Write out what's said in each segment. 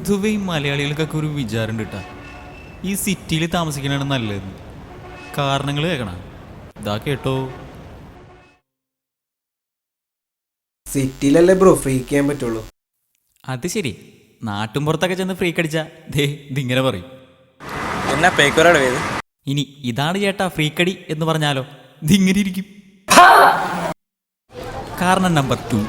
പൊതുവെ ഈ മലയാളികൾക്കൊക്കെ ഒരു വിചാരം കിട്ടാ ഈ സിറ്റിയിൽ താമസിക്കണതാണ് നല്ലത്. കാരണങ്ങൾ കേൾക്കണം. ഇതാ കേട്ടോ. സിറ്റിയിലല്ലേ ബ്രോ ഫ്രീക്ക് ചെയ്യാൻ പറ്റുള്ളൂ. അത് ശരി. നാട്ടും പുറത്തൊക്കെ ചെന്ന് ഫ്രീക്ക് അടിച്ചാ ഇതിങ്ങനെ പറയും. എന്നാ പേക്കോരാട് വേത്. ഇനി ഇതാണ് ചേട്ടാ ഫ്രീക്കടി എന്ന് പറഞ്ഞാലോ ഇതിങ്ങനെ ഇരിക്കും. കാരണം number 2,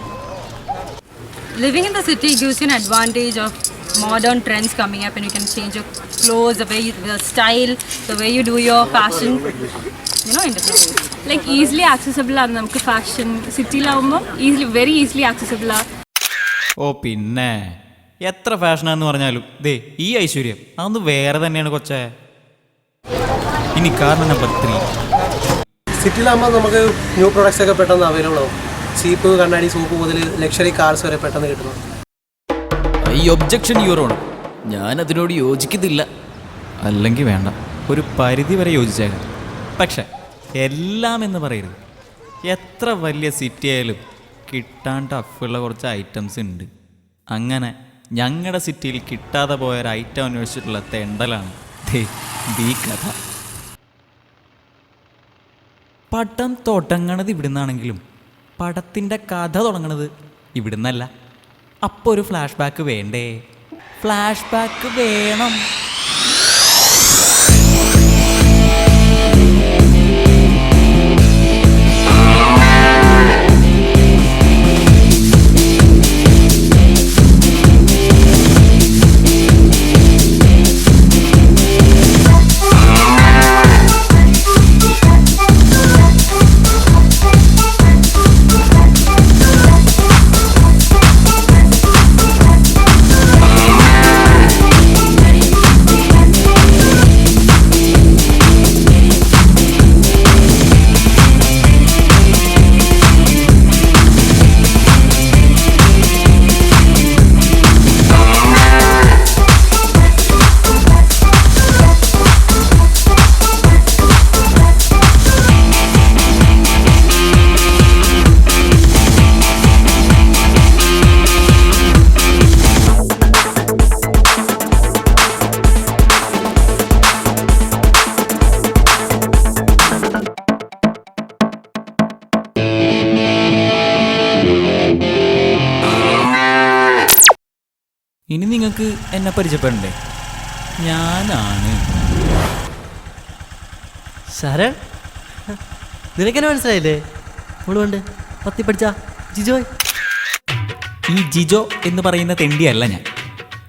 living in the city gives you an advantage of modern trends coming up, and you can change your clothes, the style, the way you do your fashion, in different ways. Like easily accessible ആണ് നമുക്ക് fashion. സിറ്റിയിലാവുമ്പോൾ very easily accessible ആണ്. ഓ പിന്നെ എത്ര ഫാഷനാന്ന് പറഞ്ഞാലും ഈ ഐശ്വര്യം അതൊന്ന് വേറെ തന്നെയാണ് കൊച്ചേ. ഇനി കാരണം നമ്പർ 3, സിറ്റിയിലാകുമ്പോൾ നമുക്ക് ന്യൂ പ്രൊഡക്ട്സ് ഒക്കെ പെട്ടെന്ന് അവൈലബിൾ ആവും. ചീപ്പ് കണ്ണാടി സോപ്പ് മുതൽ ലക്ഷറി കാർസ് വരെ പെട്ടെന്ന് കിട്ടുന്നു. ഈ ഒബ്ജക്ഷൻ യുവറാണ്. ഞാൻ അതിനോട് യോജിക്കുന്നില്ല. അല്ലെങ്കിൽ വേണ്ട, ഒരു പരിധി വരെ യോജിച്ചേക്കാം. പക്ഷെ എല്ലാം എന്ന് പറയരുത്. എത്ര വലിയ സിറ്റി ആയാലും കിട്ടാൻ ടഫുള്ള കുറച്ച് ഐറ്റംസ് ഉണ്ട്. അങ്ങനെ ഞങ്ങളുടെ സിറ്റിയിൽ കിട്ടാതെ പോയൊരു ഐറ്റം അന്വേഷിച്ചിട്ടുള്ള തെണ്ടലാണ് ഈ കഥ. പടം തുടങ്ങണത് ഇവിടുന്നാണെങ്കിലും പടത്തിൻ്റെ കഥ തുടങ്ങണത് ഇവിടുന്നല്ല. അപ്പോൾ ഒരു ഫ്ലാഷ് ബാക്ക് വേണ്ടേ? ഫ്ലാഷ് ബാക്ക് വേണം. ഇനി നിങ്ങൾക്ക് എന്നെ പരിചയപ്പെടണ്ടേ? ഞാനാണ് ശരൺ. നിനക്കെന്നെ മനസ്സിലായില്ലേ? നമ്മളുണ്ട് പത്തി പഠിച്ച ജിജോ. ഈ ജിജോ എന്ന് പറയുന്ന തെണ്ടിയല്ല ഞാൻ.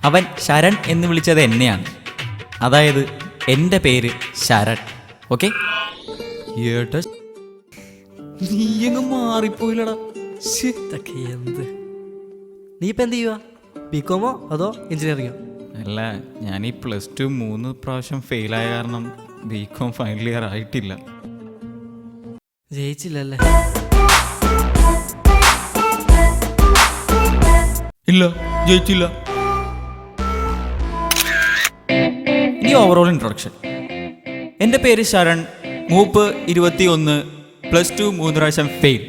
അവൻ ശരൺ എന്ന് വിളിച്ചത് എന്നെയാണ്. അതായത് എൻ്റെ പേര് ശരൺ. ഓക്കെ? ഏട്ടാ നീയങ്ങ് മാറിപ്പോയില്ലടാ. എന്ത് നീ ഇപ്പം എന്ത് ചെയ്യുക? ബികോമോ അതോ എഞ്ചിനീയറിങ്ങോ? അല്ല, ഞാൻ ഈ +2 3 പ്രാവശ്യം ഫെയിലായ കാരണം ബികോം ഫൈനൽ ഇയർ ആയിട്ടില്ല. ജയിച്ചില്ലല്ലേ? ഇല്ല, ജയിച്ചില്ല. ഇനി ഓവറോൾ ഇൻട്രൊഡക്ഷൻ. എൻ്റെ പേര് ശരൺ. മൂപ്പ് 21, +2 3 പ്രാവശ്യം ഫെയിൽ.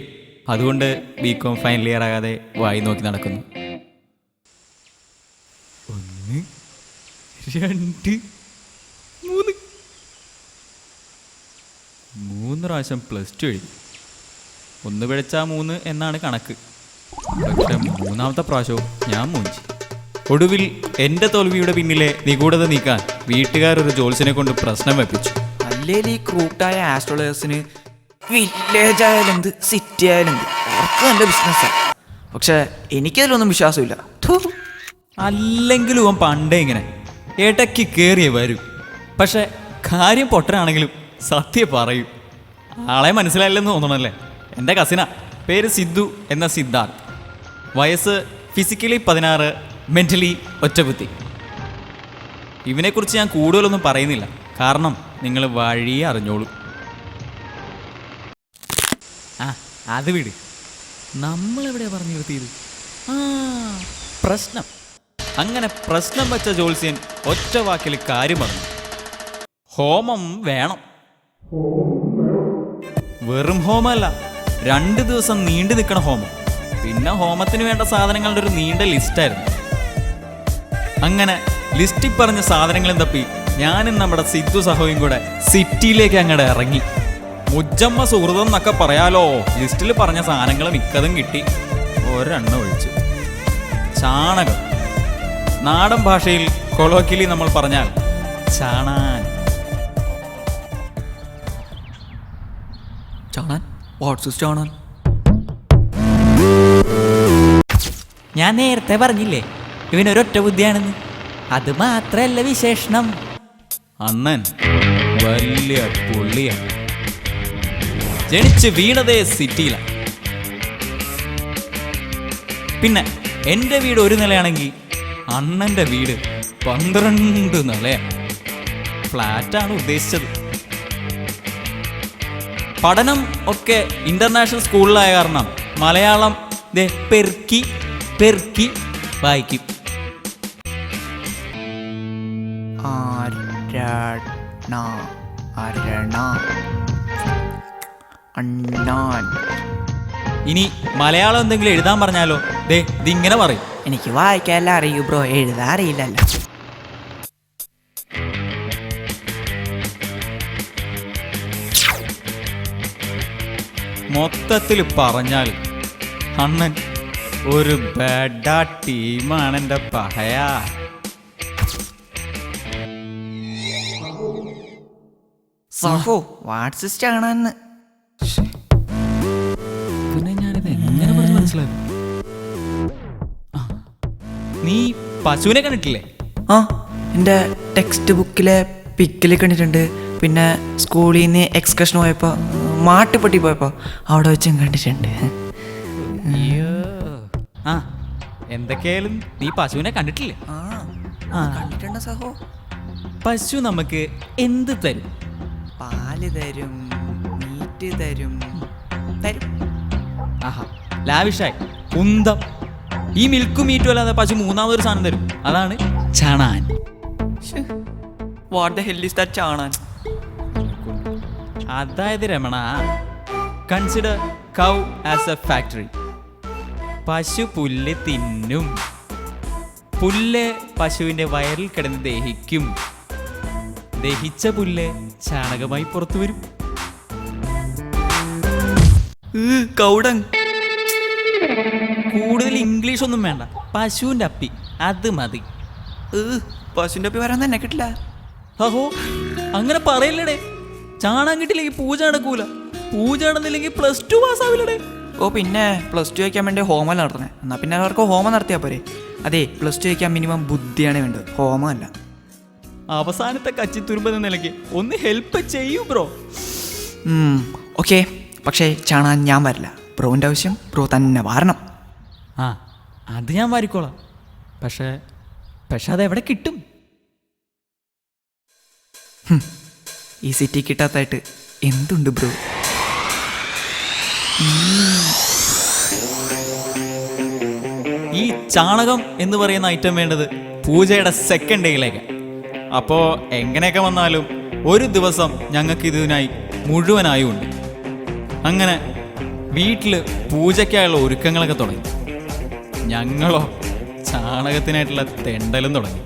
അതുകൊണ്ട് ബികോം ഫൈനൽ ഇയർ ആകാതെ വായി നോക്കി നടക്കുന്നു. 1 2 3 3 പ്രാവശ്യം +2 എഴുതി. 1 പിഴച്ചാൽ 3 എന്നാണ് കണക്ക്. പക്ഷെ 3ാമത്തെ പ്രാവശ്യവും ഞാൻ മൂഞ്ചി. ഒടുവിൽ എൻ്റെ തോൽവിയുടെ പിന്നിലെ നിഗൂഢത നീക്കാൻ വീട്ടുകാരൊരു ജോത്സ്യനെ കൊണ്ട് പ്രശ്നം വെപ്പിച്ചു. അല്ലെങ്കിൽ ഈ ക്രൂട്ടായ ആസ്ട്രോളജേഴ്സിന് വില്ലേജ് ആയാലെന്ത് സിറ്റി ആയാലെന്ത് അവർക്ക് നല്ല ബിസിനസ്സാണ്. പക്ഷെ എനിക്കതിലൊന്നും വിശ്വാസമില്ല. അല്ലെങ്കിലും അവൻ പണ്ടേ ഇങ്ങനെ ഇടയ്ക്ക് കയറിയേ വരും. പക്ഷെ കാര്യം പൊട്ടനാണെങ്കിലും സത്യം പറയും. ആളെ മനസ്സിലായില്ലെന്ന് തോന്നണല്ലേ? എൻ്റെ കസിനാ. പേര് സിദ്ധു എന്ന സിദ്ധാർത്ഥ്. വയസ്സ് ഫിസിക്കലി 16, മെൻ്റലി ഒറ്റബുദ്ധി. ഇവനെക്കുറിച്ച് ഞാൻ കൂടുതലൊന്നും പറയുന്നില്ല, കാരണം നിങ്ങൾ വഴിയെ അറിഞ്ഞോളൂ. അത് വിട്. നമ്മളെവിടെയാണ് പറഞ്ഞു നിർത്തിയത്? പ്രശ്നം. അങ്ങനെ പ്രശ്നം വെച്ച ജോത്സ്യൻ ഒറ്റ വാക്കിൽ കാര്യം പറഞ്ഞു. ഹോമം വേണം. വെറും ഹോമമല്ല, 2 ദിവസം നീണ്ടു നിൽക്കണ ഹോമം. പിന്നെ ഹോമത്തിന് വേണ്ട സാധനങ്ങളുടെ ഒരു നീണ്ട ലിസ്റ്റായിരുന്നു. അങ്ങനെ ലിസ്റ്റിൽ പറഞ്ഞ സാധനങ്ങളും തപ്പി ഞാനും നമ്മുടെ സിദ്ധു സഹോയും കൂടെ സിറ്റിയിലേക്ക് അങ്ങോട്ട് ഇറങ്ങി. മുജ്ജമ്മ സുഹൃതം എന്നൊക്കെ പറയാലോ. ലിസ്റ്റിൽ പറഞ്ഞ സാധനങ്ങൾ മിക്കതും കിട്ടി. ഒരെണ്ണം ഒഴിച്ച് ചാണകം. നാടൻ ഭാഷയിൽ കൊളോക്കിലി നമ്മൾ പറഞ്ഞാൽ ചാണാൻ. ചാണാൻ? വാട്സ് ചാണാൻ? ഞാൻ നേരത്തെ പറഞ്ഞില്ലേ ഇവനൊരൊറ്റ ബുദ്ധിയാണെന്ന്. അത് മാത്രല്ല വിശേഷണം. അണ്ണൻ വലിയ പുള്ളിയാണ്. ജനിച്ച് വീണതേ സിറ്റിയിലാണ്. പിന്നെ എൻ്റെ വീട് ഒരു നിലയാണെങ്കിൽ അണ്ണൻ്റെ വീട് 12 നിലയാണ്. ഫ്ലാറ്റാണ് ഉദ്ദേശിച്ചത്. പഠനം ഒക്കെ ഇന്റർനാഷണൽ സ്കൂളിലായ കാരണം മലയാളം പെർക്കി പെർക്കി വായിക്കും. ഇനി മലയാളം എന്തെങ്കിലും എഴുതാൻ പറഞ്ഞാലോ ഇതിങ്ങനെ പറയും. എനിക്ക് വായിക്കാനല്ല അറിയൂ ബ്രോ, എഴുതാൻ അറിയില്ലല്ലോ. മൊത്തത്തിൽ പറഞ്ഞാൽ അണ്ണൻ ഒരു ബെഡ ടീമാണ് എൻ്റെ പഹയാ. സഹോ വാട്സ് ചാണാന്ന്. പിന്നെ ഞാനിത് എങ്ങനെ പറഞ്ഞ് മനസ്സിലാക്കും? നീ പശുവിനെ കണ്ടിട്ടില്ലേ? ആ, എൻ്റെ ടെക്സ്റ്റ് ബുക്കിലെ പിക്കിൽ കണ്ടിട്ടുണ്ട്. പിന്നെ സ്കൂളിൽ നിന്ന് എക്സ്കർഷൻ പോയപ്പോൾ മാട്ടുപട്ടി പോയപ്പോൾ അവിടെ വെച്ചും കണ്ടിട്ടുണ്ട്. ആ എന്തൊക്കെയായാലും നീ പശുവിനെ കണ്ടിട്ടില്ലേ? കണ്ടിട്ടുണ്ട് സഹോ. പശു നമുക്ക് എന്ത് തരും? പാല് തരും, മീറ്റ് തരും. ആഹാ ലാവിഷായി കുന്തം. ഈ മിൽക്കും മീറ്റും അല്ലാതെ പശു മൂന്നാമതൊരു സാധനം തരും. അതാണ് ചാണാൻ. What the hell is that ചാണാൻ? അതായത് Ramana, consider cow as a factory. പശു പുല്ല് തിന്നും. പുല്ല് പശുവിൻ്റെ വയറിൽ കിടന്ന് ദഹിക്കും. ദഹിച്ച പുല്ല് ചാണകമായി പുറത്തു വരും. കൗടൻ. കൂടുതൽ ഇംഗ്ലീഷ് ഒന്നും വേണ്ട. പശുവിൻ്റെ അപ്പി അത് മതി. പശുവിൻ്റെ അപ്പി വരാൻ തന്നെ കിട്ടില്ല. അഹോ അങ്ങനെ പറയല്ലേ. ചാണാൻ കിട്ടില്ലെങ്കിൽ പൂജ നടക്കൂല. പൂജ നടന്നില്ലെങ്കിൽ +2 പാസ്സാവില്ലടേ. ഓ പിന്നെ +2 വയ്ക്കാൻ വേണ്ടി ഹോമം നടത്തണേ. എന്നാൽ പിന്നെ അവർക്ക് ഹോമം നടത്തിയാൽ പോരെ. അതെ, +2 വയ്ക്കാൻ മിനിമം ബുദ്ധിയാണ് വേണ്ടത്, ഹോമമല്ല. അവസാനത്തെ കച്ചിത്തുരുമ്പെന്ന നിലയ്ക്ക് ഒന്ന് ഹെൽപ്പ് ചെയ്യൂ ബ്രോ. ഓക്കെ, പക്ഷേ ചാണാൻ ഞാൻ വരില്ല. ബ്രോൻ്റെ ആവശ്യം ബ്രോ തന്നെ വാരണം. ആ അത് ഞാൻ വാരിക്കോളാം. പക്ഷേ അതെവിടെ കിട്ടും? ഈ സിറ്റി കിട്ടാത്തായിട്ട് എന്തുണ്ട് ബ്രോ? ഈ ചാണകം എന്ന് പറയുന്ന ഐറ്റം വേണ്ടത് പൂജയുടെ സെക്കൻഡ് ഡേയിലേക്ക്. അപ്പോൾ എങ്ങനെയൊക്കെ വന്നാലും ഒരു ദിവസം ഞങ്ങൾക്ക് ഇതിനായി മുഴുവനായും ഉണ്ട്. അങ്ങനെ വീട്ടിൽ പൂജയ്ക്കായുള്ള ഒരുക്കങ്ങളൊക്കെ തുടങ്ങി. ഞങ്ങളോ ചാണകത്തിനായിട്ടുള്ള തെണ്ടലും തുടങ്ങി.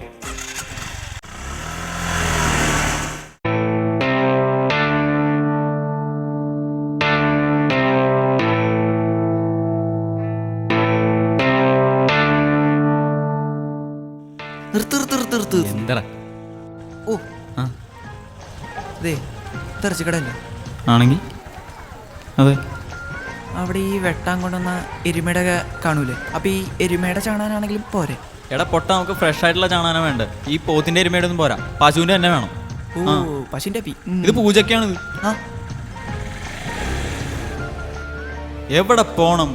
എന്താ ഓ അതെ, തെറച്ചിക്കടല്ലേ ആണെങ്കിൽ അതെ, അവിടെ ഈ വെട്ടാൻ കൊണ്ടുവന്ന എരുമയുടെ കാണൂലേ? അപ്പൊ ഈ എരുമയുടെ ചാണാനാണെങ്കിലും പോരെ? എടാ പൊട്ട, നമുക്ക് ഫ്രഷ് ആയിട്ടുള്ള ചാണാന വേണ്ട. ഈ പോത്തിന്റെ എരുമയുടെ ഒന്നും പോരാ, പശുവിന്റെ തന്നെ വേണം. ഓ പശുവിന്റെ അപ്പി. ഇത് പൂജക്കാണിത്. എവിടെ പോണം,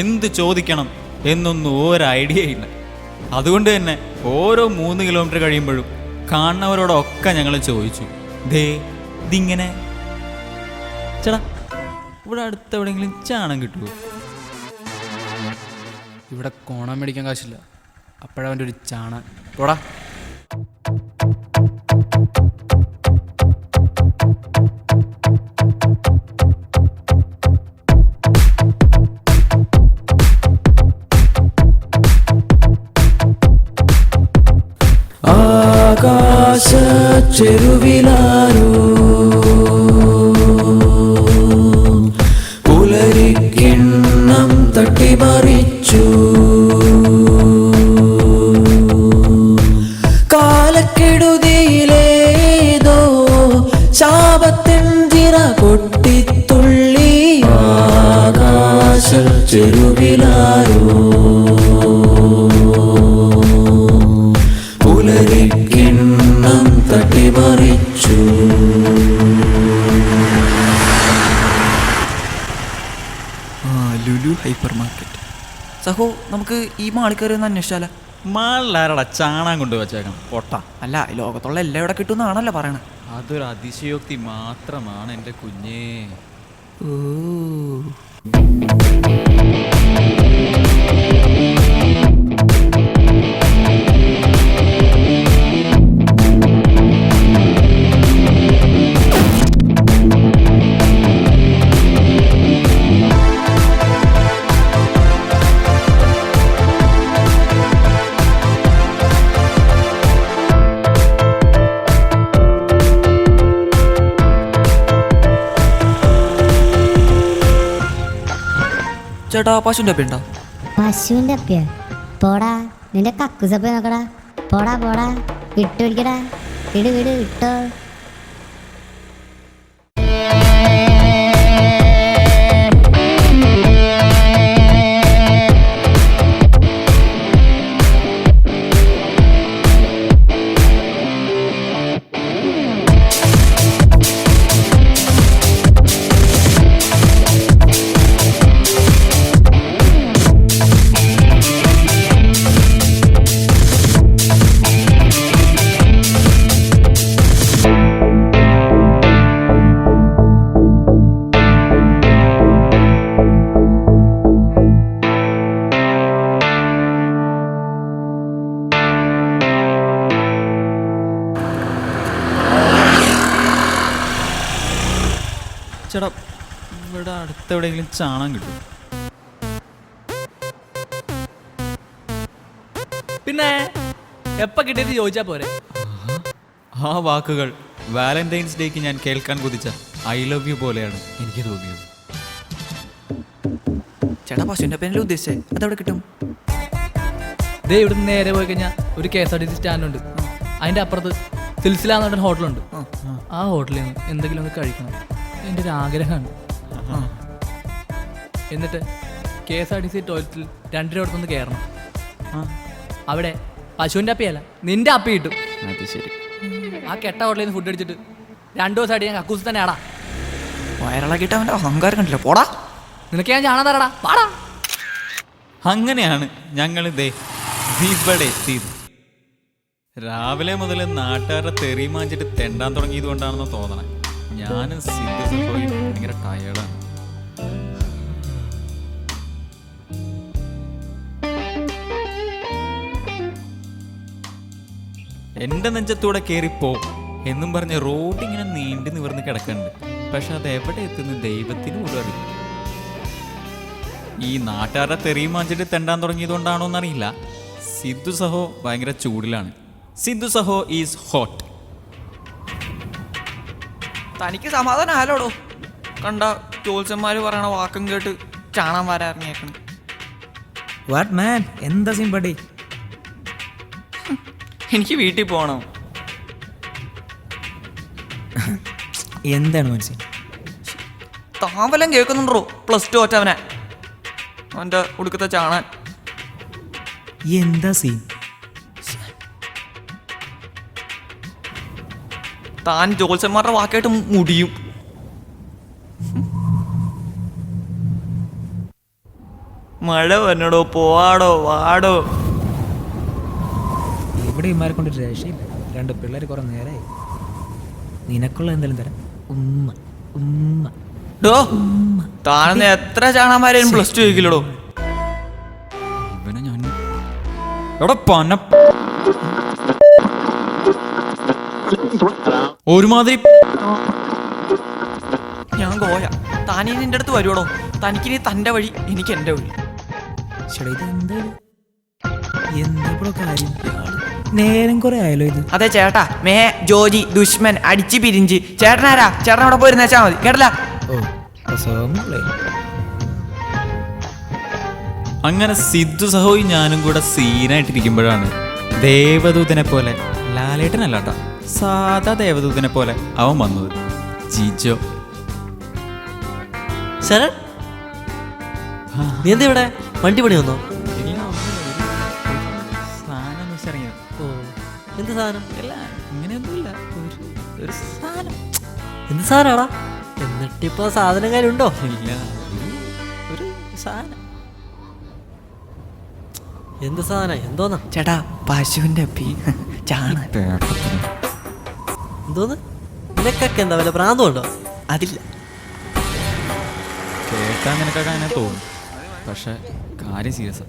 എന്ത് ചോദിക്കണം എന്നൊന്നും ഒരു ഐഡിയ ഇല്ല. അതുകൊണ്ട് തന്നെ ഓരോ 3 കിലോമീറ്റർ കഴിയുമ്പോഴും കാണുന്നവരോടൊക്കെ ഞങ്ങൾ ചോദിച്ചു, ഇതിങ്ങനെ ചേട്ടാ ഇവിടെ അടുത്ത് എവിടെയെങ്കിലും ചാണം കിട്ടുമോ? ഇവിടെ കോണം മേടിക്കാൻ കാശില്ല. അപ്പോഴവൻ്റെ ഒരു ചാണാൻ പോടാ. ആകാശ ചെരുവിലാരോ പുലരിക്കിണ്ണം തട്ടിമറിച്ചു. കാലക്കെടുതിയിലേതോ ശാപത്തിൻതിര പൊട്ടിത്തുള്ളി ആകാശ ചെരുവിലാരോ പുലരിക്കിണ്ണം തട്ടിമറിച്ചു. Lulu hyper market. സഹോ, നമുക്ക് ഈ മാളിൽ കയറി ഒന്ന് അന്വേഷിച്ചാല. മാളിലാരടാ ചാണാൻ കൊണ്ടുവച്ചേക്കണം പൊട്ട. അല്ല, ലോകത്തുള്ള എല്ലാം ഇവിടെ കിട്ടുമെന്നാണല്ലോ പറയണേ. അതൊരു അതിശയോക്തി മാത്രമാണ് എൻ്റെ കുഞ്ഞേ. ഓ, ചേട്ടാ പശുവിൻ്റെ അപ്പ ഉണ്ടോ? പശുവിന്റെ അപ്പയോ? പോടാ, നിന്റെ കക്കുസപ്പ നോക്കടാ. പോടാ പോടാ, വിട്ടു പിടിക്കടാ. വിട് വിട് വിട്ടോ. ചേട്ടാ, ഇവിടെ അടുത്തെവിടെയെങ്കിലും ചാണാൻ കിട്ടും? പിന്നെ എപ്പോൾ കിട്ടിയത് ചോദിച്ചാൽ പോരെ. ആ വാക്കുകൾ വാലന്റൈൻസ് ഡേക്ക് ഞാൻ കേൾക്കാൻ കൊതിച്ച ഐ ലവ് യു പോലെയാണ് എനിക്ക് തോന്നിയത്. ചേട്ടാ പശുവിൻ്റെ അപ്പനല്ലേ ഉദ്ദേശിച്ചേ? അതെവിടെ കിട്ടും? ദേ ഇവിടുന്ന് നേരെ പോയി കഴിഞ്ഞാൽ ഒരു KSRTC സ്റ്റാൻഡുണ്ട്. അതിൻ്റെ അപ്പുറത്ത് സിൽസില എന്ന് പറഞ്ഞ ഹോട്ടലുണ്ട്. ആ ഹോട്ടലിൽ നിന്ന് എന്തെങ്കിലും ഒന്ന് കഴിക്കണം, എൻ്റെ ഒരു ആഗ്രഹമാണ്. എന്നിട്ട് KSRTC ടോയ്ലറ്റിൽ 2 രൂപ കൊടുത്തൊന്ന് കയറണം. അവിടെ പശുവിൻ്റെ അപ്പയല്ല, നിന്റെ അപ്പ കിട്ടും. അത് ശരി. ആ കെട്ട ഹോട്ടലിൽ നിന്ന് ഫുഡ് അടിച്ചിട്ട് 2 ദിവസമായിട്ട് ഞാൻ കക്കൂസ് തന്നെ ആടാ. വയറിളക്കിയിട്ട് അവൻ്റെ അഹങ്കാരം കണ്ടില്ല. പോടാ, നിനക്ക് ഞാൻ ചാണാൻ തരടാ, പാടാ. അങ്ങനെയാണ് ഞങ്ങൾ ഇവിടെ എത്തിയത്. രാവിലെ മുതൽ നാട്ടുകാരുടെ തെറി മാഞ്ചിട്ട് തെണ്ടാൻ തുടങ്ങിയത് കൊണ്ടാണെന്ന് തോന്നണേ. ഞാനും സിദ്ധു പോയി ഭയങ്കര ടയേർഡാണ്. എൻ്റെ നെഞ്ചത്തൂടെ കയറിപ്പോ എന്നും പറഞ്ഞ് റോഡ് ഇങ്ങനെ നീണ്ടു നിവർന്ന് കിടക്കുന്നുണ്ട്. പക്ഷെ അത് എവിടെ എത്തുന്ന ദൈവത്തിന് പോലും അറിയില്ല. ഈ നാട്ടുകാരുടെ തെറിയും മാഞ്ചിട്ട് തെണ്ടാൻ തുടങ്ങിയത് കൊണ്ടാണോ എന്നറിയില്ല. സിദ്ധു സഹോ ഭയങ്കര ചൂടിലാണ്. സിദ്ധു സഹോ ഈസ് ഹോട്ട്. തനിക്ക് സമാധാനം ആലോടോ. കണ്ട ജോത്സ്യന്മാർ പറയണ വാക്കും കേട്ട് ചാണാൻ വരാറിഞ്ഞേക്കണം. വാട്ട് മാൻ, എന്താ സിമ്പടി? എനിക്ക് വീട്ടിൽ പോകണം. എന്താണ് മനസ്സിൽ? താവലം കേൾക്കുന്നുണ്ടോ? +2 തോറ്റവനെ അവൻ്റെ ഉടുക്കത്തെ ചാണാൻ. എന്താ സീൻ? താൻ ജോത്സ്യന്മാരുടെ വാക്കായിട്ട് മുടിയും. മഴ വരണടോ, പോവാടോ, വാടോ. ഇവിടെ ഇമാരെ കൊണ്ട് രക്ഷയില്ല. 2 പിള്ളേർ കുറെ നേരമായി. നിനക്കുള്ള എന്തെങ്കിലും തരാം. ഉമ്മ ഉമ്മ. ഡോ, താനെന്ന് എത്ര ചാണാന്മാരെയും +2 ചോദിക്കില്ലടോ. ഇവനെ ഞാൻ എവിടെ പന ഒരുമാതിരി. ഞാൻ ഗോയ. താനീ നിന്റെ അടുത്ത് വരുവടോ. തനിക്കിനി തൻ്റെ വഴി, എനിക്ക് എൻ്റെ വഴി. ചേട്ടാ, ഇത് എന്താ എന്താ കാര്യം? നേരം കുറെ ആയാലോ ഇത്. അതെ ചേട്ടാ, മേ ജോജി ദുഷ്മൻ അടിച്ച് പിരിഞ്ച്. ചേട്ടനാരാ? ചേട്ടൻ അവിടെ പോയിരുന്ന വെച്ചാൽ മതി, കേട്ടല്ല? ഓ പ്രസവമല്ലേ. അങ്ങനെ സിദ്ധു സഹോയി ഞാനും കൂടെ സീനായിട്ടിരിക്കുമ്പോഴാണ് ദേവദൂതനെ പോലെ, ലാലേട്ടനല്ല കേട്ടോ, സാധാ ദേവദൂതനെ പോലെ അവൻ വന്നത്. ജിജോ. ശരൺ, നീ എന്താ ഇവിടെ? വണ്ടി പണി വന്നോ? സാധനം വെച്ചിറങ്ങിയത്. ഓ, എന്ത് സാധനം? അല്ല ഇങ്ങനെയൊന്നുമില്ല, ഒരു സാധനം. എന്ത് സാധനമാടാ? എന്നിട്ടിപ്പോ സാധനം കാര്യം ഉണ്ടോ? ഇല്ല, ഒരു സാധനം. എന്ത് സാധനം? എന്തോന്നാ ചേട്ടാ, പശുവിന്റെ ചാണ. എന്തോന്ന്? നിനക്കൊക്കെ എന്താ വല്ല ഭ്രാന്തം ഉണ്ടോ? അതില്ല. കേട്ടാ നിനക്കൊക്കെ അങ്ങനെ തോന്നും, പക്ഷെ കാര്യം സീരിയസ്.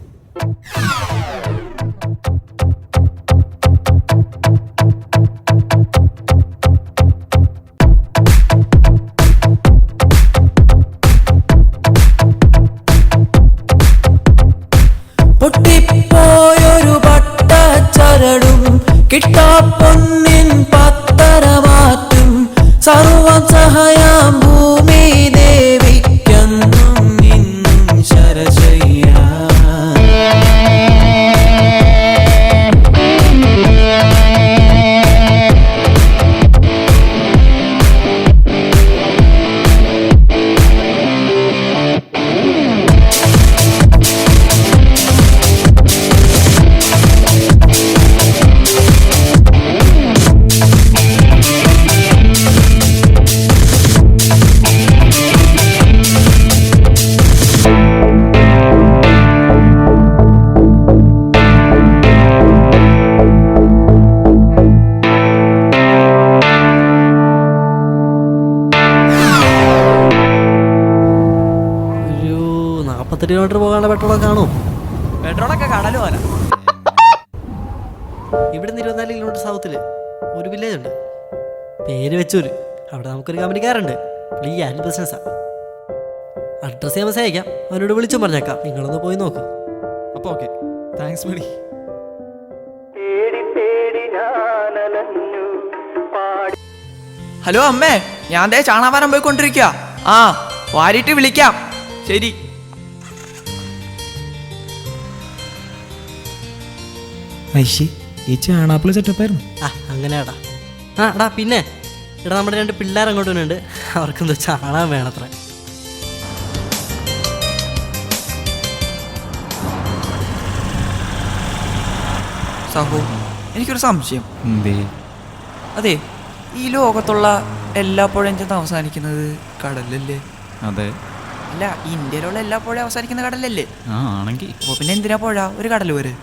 പൊട്ടിപ്പോയൊരു പട്ടച്ചരടും കിട്ടാ പൊന്നിൻ പത്തരമാറ്റും സർവം സഹയാം ഭൂമി ദേവിക്കെന്നും ഇന്നും ശരശയ്യ. ഒരു 48 കിലോമീറ്റർ പോകാനുള്ള പെട്രോളൊക്കെ കാണുമോ? പെട്രോളൊക്കെ കടല് പോലെ. ഇവിടെ നിന്ന് 24 കിലോമീറ്റർ സൗത്തില് ഒരു വില്ലേജ് ഉണ്ട്, പേര് വെച്ചൂര്. അവിടെ നമുക്കൊരു കമ്പനിക്കാരുണ്ട്, പുള്ളി ആൻഡ് ബിസിനസ്സാ. അഡ്രസ് ഞാൻ മെസ്സേജ് അയക്കാം, അവനോട് വിളിച്ചും പറഞ്ഞേക്കാം. നിങ്ങളൊന്ന് പോയി നോക്ക്. അപ്പോൾ ഓക്കെ, താങ്ക്സ് ബഡി. ഹലോ അമ്മേ, ഞാൻ ദേ ചാണാവാരം പോയിക്കൊണ്ടിരിക്കുക. ആ, വാരിയിട്ട് വിളിക്കാം. ശരി. ഐശി, ഈ ചാണാപ്പിള സെറ്റപ്പായിരുന്നു. അങ്ങനെയാടാ. എടാ പിന്നെ ഇവിടെ നമ്മുടെ 2 പിള്ളേർ അങ്ങോട്ട് വരുന്നുണ്ട്, അവർക്കെന്തോ ചാണാൻ വേണത്ര. സഹോ, എനിക്കൊരു സംശയം. എന്തേ? അതെ, ഈ ലോകത്തുള്ള എല്ലാ പുഴയും ചെന്ന് അവസാനിക്കുന്നത് കടലല്ലേ? അതെ. അല്ല, ഇന്ത്യയിലുള്ള എല്ലാ പുഴയും അവസാനിക്കുന്ന കടലല്ലേ? ആ ആണെങ്കിൽ അപ്പോൾ പിന്നെ എന്തിനാ പുഴ ഒരു കടൽ വരെ?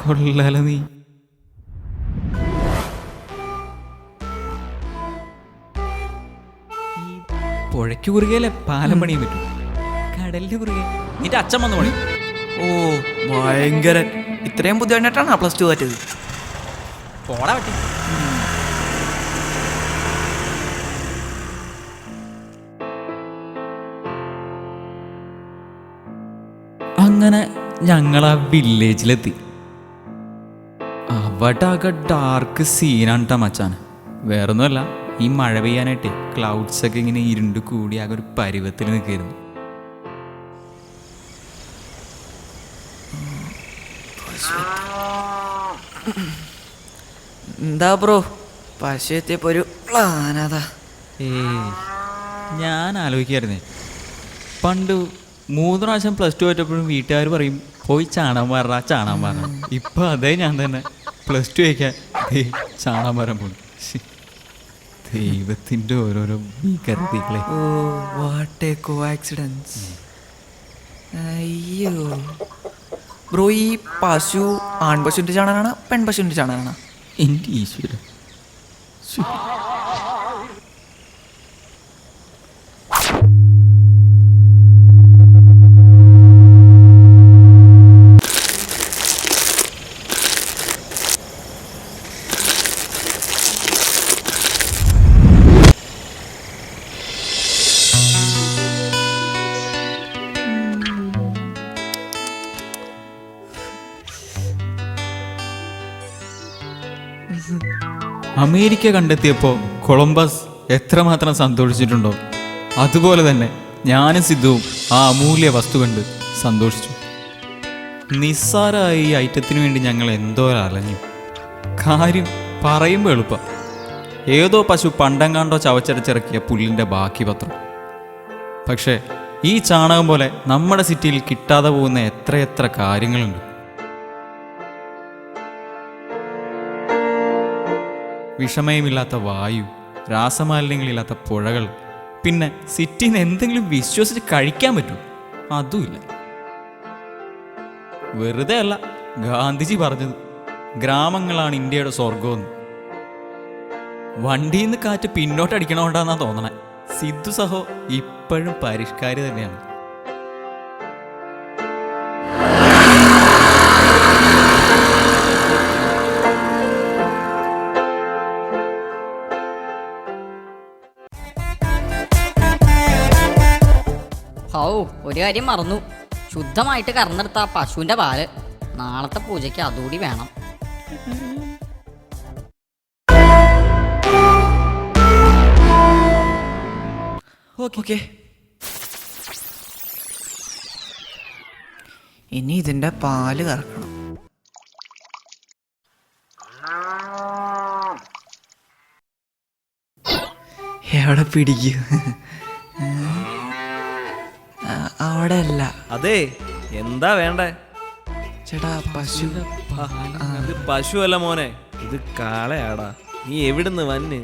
കൊള്ളാലോ നീ. പുഴയ്ക്ക് കുറുകയല്ലേ പാലം പണിയാൻ പറ്റും, കടലിന് കുറുകെ നിന്റെ അച്ഛൻ വന്ന് പണി. ഓ ഭയങ്കര. ഇത്രയും ബുദ്ധിമുട്ടാണ് +2 പറ്റത്. പോടാ പറ്റി. അങ്ങനെ ഞങ്ങൾ ആ വില്ലേജിലെത്തി. അവിടെ ആകെ ഡാർക്ക് സീനാണ് ട്ടാ മച്ചാൻ. വേറൊന്നുമല്ല, ഈ മഴ പെയ്യാനായിട്ട് ക്ലൗഡ്സ് ഒക്കെ ഇങ്ങനെ ഇരുണ്ട് കൂടി ആകെ ഒരു പരുവത്തിൽ നിൽക്കായിരുന്നു. എന്താ ബ്രോ, പശു എത്തിയപ്പോ ഒരു പ്ലാനതാ. ഞാൻ ആലോചിക്കായിരുന്നേ, പണ്ട് 3 പ്രാവശ്യം +2 പറ്റപ്പോഴും വീട്ടുകാർ പറയും പോയി ചാണാൻ മാറാ ചാണാൻ മാറാ. ഇപ്പം അതേ ഞാൻ തന്നെ +2 വയ്ക്കാൻ ചാണാൻ മാറാൻ പോകും. ദൈവത്തിൻ്റെ ഓരോരോ ഭീകരതകളെ. Oh what A കോആക്സിഡൻസ്. അയ്യോ ബ്രോ, ഈ പശു ആൺപശുവിൻ്റെ ചാണകമാണ് പെൺപശുവിൻ്റെ ചാണകമാണ്? എൻ്റെ ഈശ്വര. അമേരിക്ക കണ്ടെത്തിയപ്പോൾ കൊളംബസ് എത്രമാത്രം സന്തോഷിച്ചിട്ടുണ്ടോ അതുപോലെ തന്നെ ഞാനും സിദ്ധുവും ആ അമൂല്യ വസ്തു കണ്ട് സന്തോഷിച്ചു. നിസ്സാരമായ ഈ ഐറ്റത്തിന് വേണ്ടി ഞങ്ങൾ എന്തോ അലഞ്ഞു. കാര്യം പറയുമ്പോൾ എളുപ്പം. ഏതോ പശു പണ്ടങ്ങാണ്ടോ ചവച്ചരച്ചിറക്കിയ പുല്ലിൻ്റെ ബാക്കി പത്രം. പക്ഷേ ഈ ചാണകം പോലെ നമ്മുടെ സിറ്റിയിൽ കിട്ടാതെ പോകുന്ന എത്രയെത്ര കാര്യങ്ങളുണ്ട്. വിഷമയമില്ലാത്ത വായു, രാസമാലിന്യങ്ങളില്ലാത്ത പുഴകൾ, പിന്നെ സിറ്റിയിൽ നിന്ന് എന്തെങ്കിലും വിശ്വസിച്ച് കഴിക്കാൻ പറ്റും, അതുമില്ല. വെറുതെ അല്ല ഗാന്ധിജി പറഞ്ഞത് ഗ്രാമങ്ങളാണ് ഇന്ത്യയുടെ സ്വർഗമെന്ന്. വണ്ടിയിൽ നിന്ന് കാറ്റ് പിന്നോട്ടടിക്കണോണ്ടാന്നാ തോന്നണേ. സിദ്ധു സഹോ ഇപ്പോഴും പരിഷ്കാരി തന്നെയാണ്. ഒരു കാര്യം മറന്നു. ശുദ്ധമായിട്ട് കറന്നെടുത്ത ആ പശുവിൻ്റെ പാല് നാളത്തെ പൂജയ്ക്ക് അതുകൂടി വേണം. ഓക്കെ, ഇനി ഇതിൻ്റെ പാല് കറക്കണം. എവിടെ പിടിക്കൂ? അവിടെ അല്ല. അതെ, എന്താ വേണ്ടേ? ചേട്ടാ പശു. ഇത് പശു അല്ല മോനെ, ഇത് കാളയാടാ. നീ എവിടുന്ന് വന്ന്?